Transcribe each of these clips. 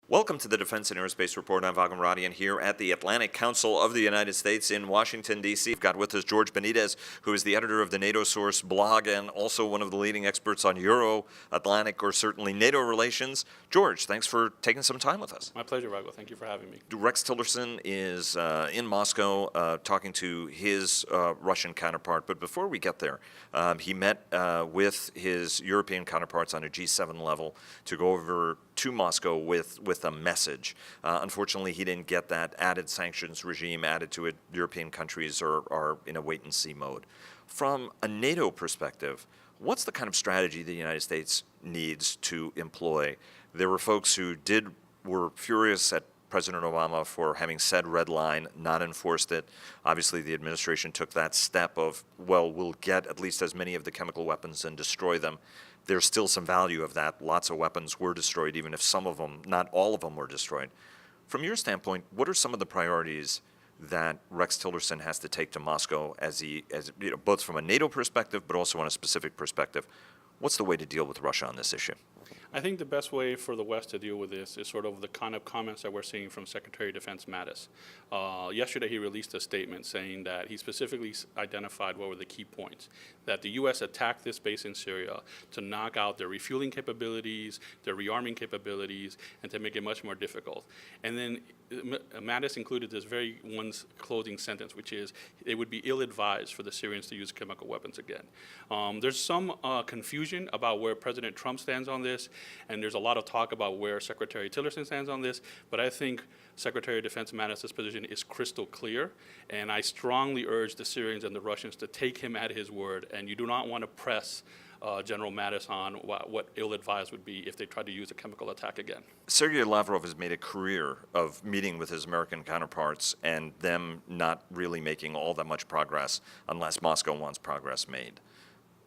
Welcome to the Defense and Aerospace Report. I'm Vago Muradian here at the Atlantic Council of the United States in Washington, D.C. We've got with us Jorge Benitez, who is the editor of the NATOSource blog and also one of the leading experts on Euro-Atlantic or certainly NATO relations. Jorge, thanks for taking some time with us. My pleasure, Vago. Thank you for having me. Rex Tillerson is in Moscow talking to his Russian counterpart. But before we get there, he met with his European counterparts on a G7 level to go over to Moscow with a message. Unfortunately, he didn't get that added sanctions regime added to it. European countries are in a wait-and-see mode. From a NATO perspective, what's the kind of strategy the United States needs to employ? There were folks who were furious at President Obama for having said red line, not enforced it. Obviously, the administration took that step of, well, we'll get at least as many of the chemical weapons and destroy them. There's still some value of that. Lots of weapons were destroyed, even if some of them, not all of them, were destroyed. From your standpoint, what are some of the priorities that Rex Tillerson has to take to Moscow both from a NATO perspective, but also on a specific perspective? What's the way to deal with Russia on this issue? I think the best way for the West to deal with this is sort of the kind of comments that we're seeing from Secretary of Defense Mattis. Yesterday, he released a statement saying that he specifically identified what were the key points. That the U.S. attacked this base in Syria to knock out their refueling capabilities, their rearming capabilities, and to make it much more difficult. And then Mattis included this very one's closing sentence, which is it would be ill-advised for the Syrians to use chemical weapons again. There's some confusion about where President Trump stands on this, and there's a lot of talk about where Secretary Tillerson stands on this, but I think Secretary of Defense Mattis' position is crystal clear, and I strongly urge the Syrians and the Russians to take him at his word, and you do not want to press General Mattis on what ill-advised would be if they tried to use a chemical attack again. Sergei Lavrov has made a career of meeting with his American counterparts and them not really making all that much progress unless Moscow wants progress made.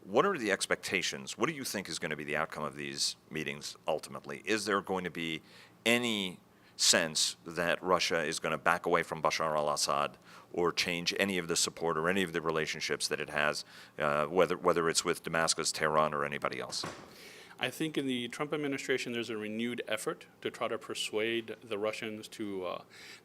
What are the expectations? What do you think is going to be the outcome of these meetings ultimately? Is there going to be any sense that Russia is going to back away from Bashar al-Assad or change any of the support or any of the relationships that it has, whether it's with Damascus, Tehran, or anybody else? I think in the Trump administration, there's a renewed effort to try to persuade the Russians to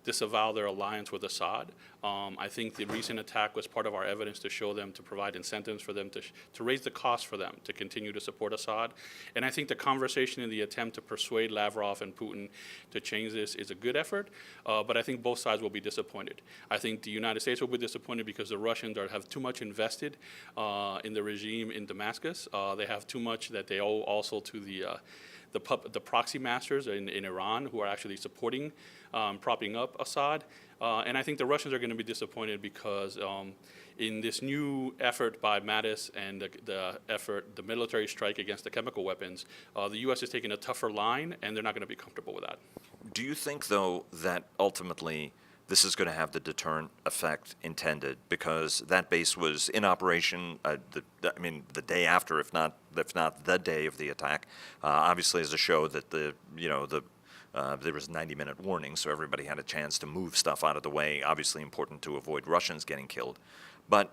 disavow their alliance with Assad. I think the recent attack was part of our evidence to show them, to provide incentives for them to raise the cost for them to continue to support Assad. And I think the conversation and the attempt to persuade Lavrov and Putin to change this is a good effort, but I think both sides will be disappointed. I think the United States will be disappointed because the Russians have too much invested in the regime in Damascus. They have too much that they owe also to the proxy masters in Iran who are actually supporting, propping up Assad. And I think the Russians are going to be disappointed because in this new effort by Mattis and the military strike against the chemical weapons, the U.S. is taking a tougher line, and they're not going to be comfortable with that. Do you think, though, that ultimately this is going to have the deterrent effect intended, because that base was in operation, the day after, if not the day of the attack. Obviously, as a show that there was a 90-minute warning, so everybody had a chance to move stuff out of the way. Obviously, important to avoid Russians getting killed. But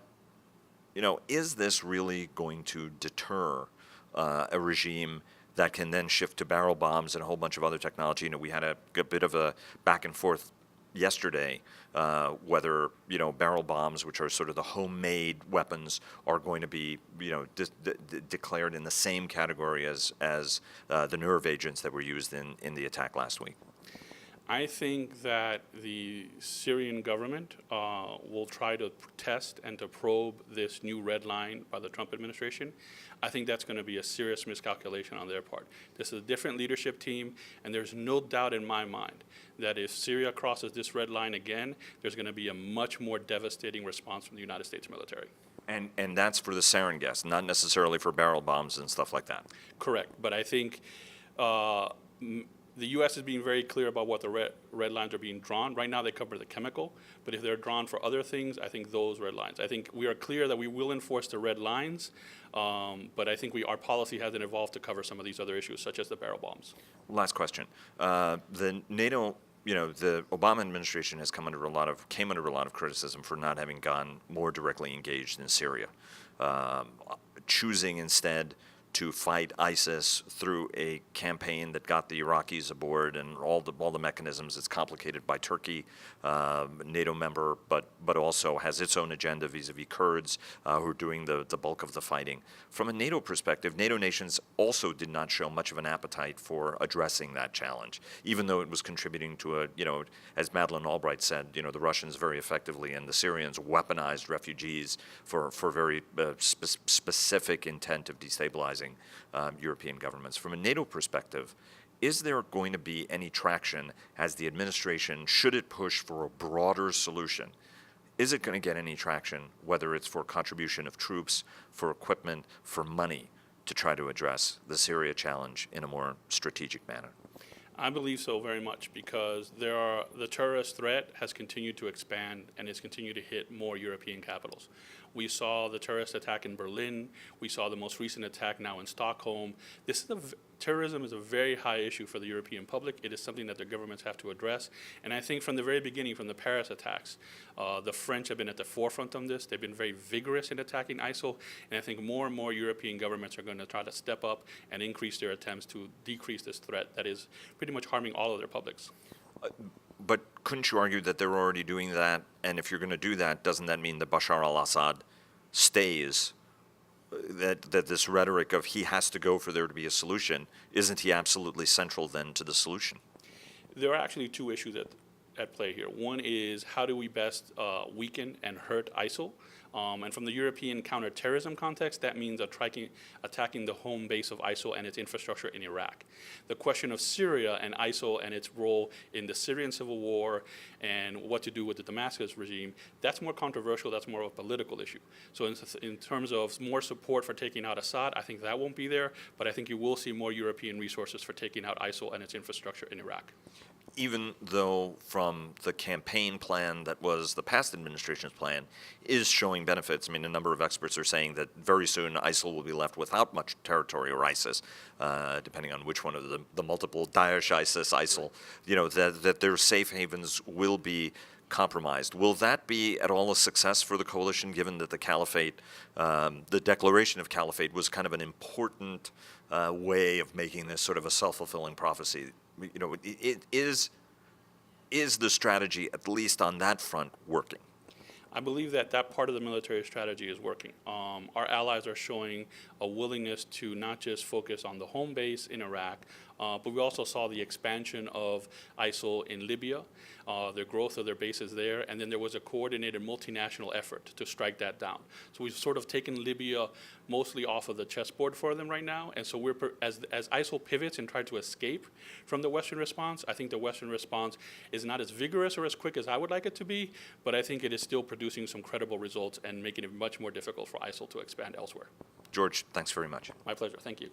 is this really going to deter a regime that can then shift to barrel bombs and a whole bunch of other technology? We had a bit of a back and forth yesterday, whether barrel bombs, which are sort of the homemade weapons, are going to be declared in the same category as the nerve agents that were used in the attack last week. I think that the Syrian government will try to test and to probe this new red line by the Trump administration. I think that's going to be a serious miscalculation on their part. This is a different leadership team, and there's no doubt in my mind that if Syria crosses this red line again, there's going to be a much more devastating response from the United States military. And that's for the sarin gas, not necessarily for barrel bombs and stuff like that. Correct, but I think the U.S. is being very clear about what the red lines are being drawn. Right now they cover the chemical, but if they're drawn for other things, I think those red lines. I think we are clear that we will enforce the red lines, but I think our policy hasn't evolved to cover some of these other issues, such as the barrel bombs. Last question. The NATO, the Obama administration has came under a lot of criticism for not having gone more directly engaged in Syria, choosing instead to fight ISIS through a campaign that got the Iraqis aboard and all the mechanisms. It's complicated by Turkey, NATO member, but also has its own agenda vis-a-vis Kurds who are doing the bulk of the fighting. From a NATO perspective, NATO nations also did not show much of an appetite for addressing that challenge, even though it was contributing to as Madeleine Albright said, the Russians very effectively and the Syrians weaponized refugees for very specific intent of destabilizing European governments. From a NATO perspective, is there going to be any traction as the administration, should it push for a broader solution? Is it going to get any traction, whether it's for contribution of troops, for equipment, for money, to try to address the Syria challenge in a more strategic manner? I believe so very much, because the terrorist threat has continued to expand and has continued to hit more European capitals. We saw the terrorist attack in Berlin. We saw the most recent attack now in Stockholm. Terrorism is a very high issue for the European public. It is something that the governments have to address. And I think from the very beginning, from the Paris attacks, the French have been at the forefront on this. They've been very vigorous in attacking ISIL. And I think more and more European governments are going to try to step up and increase their attempts to decrease this threat that is pretty much harming all of their publics. But couldn't you argue that they're already doing that? And if you're going to do that, doesn't that mean that Bashar al-Assad stays? That this rhetoric of he has to go for there to be a solution, isn't he absolutely central then to the solution? There are actually two issues at play here. One is, how do we best weaken and hurt ISIL? And from the European counterterrorism context, that means attacking the home base of ISIL and its infrastructure in Iraq. The question of Syria and ISIL and its role in the Syrian civil war and what to do with the Damascus regime, that's more controversial, that's more of a political issue. So in terms of more support for taking out Assad, I think that won't be there, but I think you will see more European resources for taking out ISIL and its infrastructure in Iraq. Even though from the campaign plan that was the past administration's plan is showing benefits. I mean, a number of experts are saying that very soon ISIL will be left without much territory, or ISIS, depending on which one of the multiple Daesh, ISIS, ISIL, that their safe havens will be compromised. Will that be at all a success for the coalition, given that the caliphate, the declaration of caliphate was kind of an important way of making this sort of a self-fulfilling prophecy? Is the strategy, at least on that front, working? I believe that part of the military strategy is working. Our allies are showing a willingness to not just focus on the home base in Iraq, but we also saw the expansion of ISIL in Libya, the growth of their bases there, and then there was a coordinated multinational effort to strike that down. So we've sort of taken Libya mostly off of the chessboard for them right now, and so as ISIL pivots and try to escape from the Western response, I think the Western response is not as vigorous or as quick as I would like it to be, but I think it is still producing some credible results and making it much more difficult for ISIL to expand elsewhere. George, thanks very much. My pleasure. Thank you.